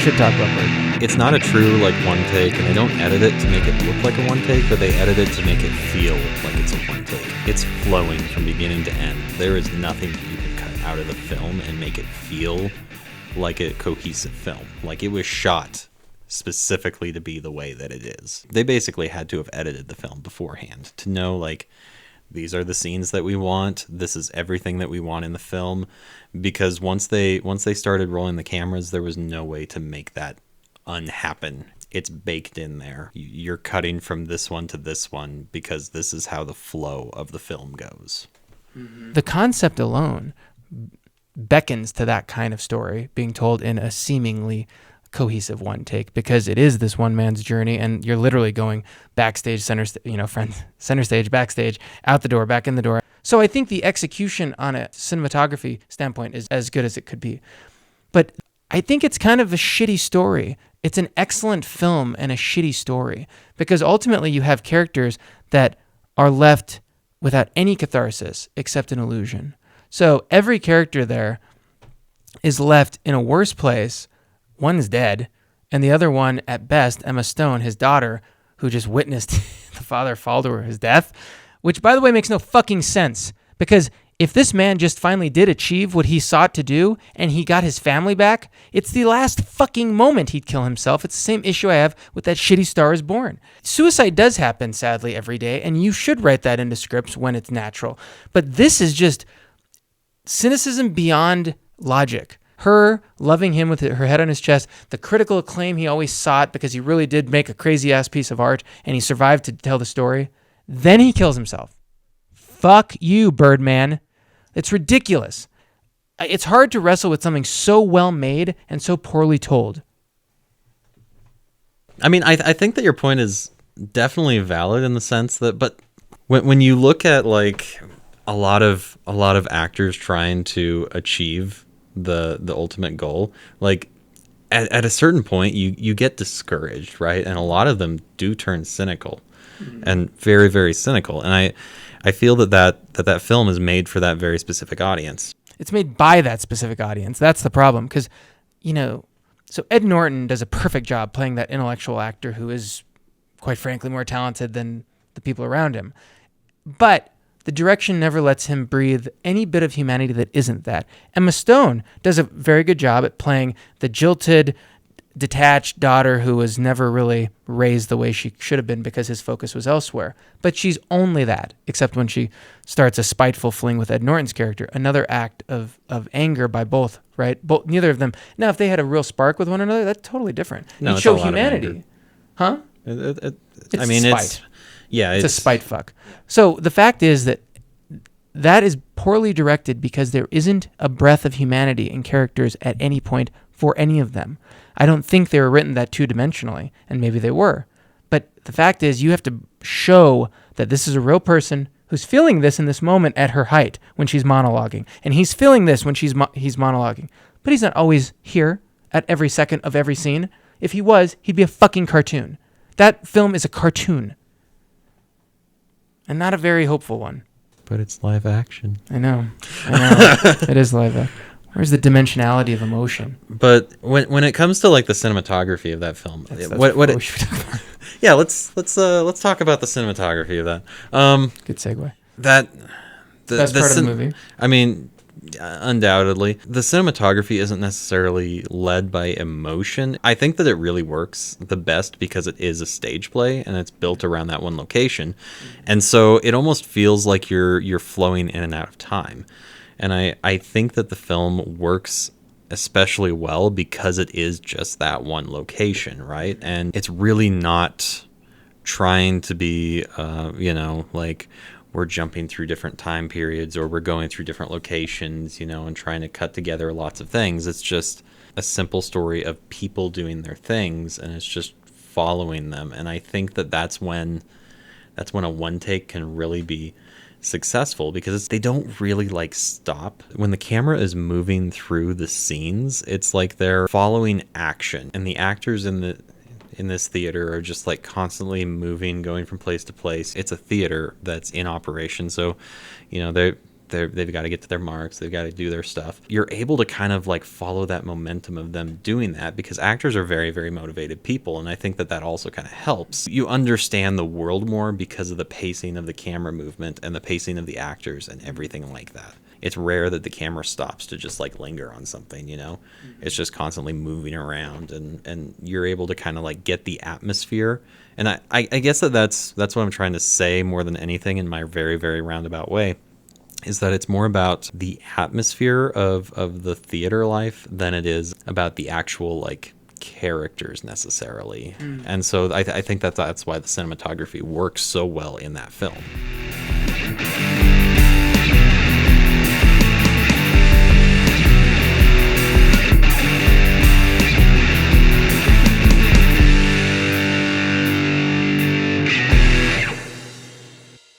should talk about Birdman. It's not a true like one take, and they don't edit it to make it look like a one take, but they edit it to make it feel like it's a one take. It's flowing from beginning to end. There is nothing that you can cut out of the film and make it feel like a cohesive film. Like it was shot specifically to be the way that it is. They basically had to have edited the film beforehand to know, like, these are the scenes that we want. This is everything that we want in the film. Because once they started rolling the cameras, there was no way to make that unhappen. It's baked in there. You're cutting from this one to this one because this is how the flow of the film goes. The concept alone beckons to that kind of story being told in a seemingly cohesive one take, because it is this one man's journey, and you're literally going backstage, center stage, backstage, out the door, back in the door. So I think the execution on a cinematography standpoint is as good as it could be. But I think it's kind of a shitty story. It's an excellent film and a shitty story, because ultimately you have characters that are left without any catharsis except an illusion. So every character there is left in a worse place. One is dead, and the other one, at best, Emma Stone, his daughter, who just witnessed the father fall to his death, which, by the way, makes no fucking sense, because if this man just finally did achieve what he sought to do, and he got his family back, it's the last fucking moment he'd kill himself. It's the same issue I have with that shitty Star is Born. Suicide does happen, sadly, every day, and you should write that into scripts when it's natural. But this is just cynicism beyond logic. Her loving him with her head on his chest, the critical acclaim he always sought because he really did make a crazy-ass piece of art and he survived to tell the story. Then he kills himself. Fuck you, Birdman. It's ridiculous. It's hard to wrestle with something so well made and so poorly told. I mean, I think that your point is definitely valid in the sense that, but when you look at like a lot of actors trying to achieve the ultimate goal, like at a certain point you get discouraged, right? And a lot of them do turn cynical, and very, very cynical. And I feel that film is made for that very specific audience. It's made by that specific audience. That's the problem, because so Ed Norton does a perfect job playing that intellectual actor who is, quite frankly, more talented than the people around him. But the direction never lets him breathe any bit of humanity that isn't that. Emma Stone does a very good job at playing the jilted, detached daughter who was never really raised the way she should have been because his focus was elsewhere. But she's only that, except when she starts a spiteful fling with Ed Norton's character, another act of anger by both, right? Neither of them. Now, if they had a real spark with one another, that's totally different. No, You'd it's show a lot of humanity. anger. Huh? It's spite. It's a spite fuck. So the fact is that is poorly directed because there isn't a breath of humanity in characters at any point for any of them. I don't think they were written that two-dimensionally, and maybe they were. But the fact is you have to show that this is a real person who's feeling this in this moment at her height when she's monologuing. And he's feeling this when he's monologuing. But he's not always here at every second of every scene. If he was, he'd be a fucking cartoon. That film is a cartoon. And not a very hopeful one. But it's live action. I know. It is live action. Where's the dimensionality of emotion? But when it comes to like the cinematography of that film, yeah, let's talk about the cinematography of that. Good segue. Best part of the movie. I mean, undoubtedly, the cinematography isn't necessarily led by emotion. I think that it really works the best because it is a stage play and it's built around that one location, and so it almost feels like you're flowing in and out of time. And I think that the film works especially well because it is just that one location, right? And it's really not trying to be, like we're jumping through different time periods or we're going through different locations, and trying to cut together lots of things. It's just a simple story of people doing their things, and it's just following them. And I think that that's when a one take can really be successful, because they don't really like stop. When the camera is moving through the scenes, it's like they're following action, and the actors in this theater are just like constantly moving, going from place to place. It's a theater that's in operation, so they're they've got to get to their marks, they've got to do their stuff. You're able to kind of like follow that momentum of them doing that, because actors are very, very motivated people, and I think that also kind of helps. You understand the world more because of the pacing of the camera movement and the pacing of the actors and everything like that. It's rare that the camera stops to just like linger on something, you know? It's just constantly moving around, and you're able to kind of like get the atmosphere. And I guess that's what I'm trying to say more than anything in my very, very roundabout way, is that it's more about the atmosphere of the theater life than it is about the actual like characters necessarily. And so I think that's why the cinematography works so well in that film.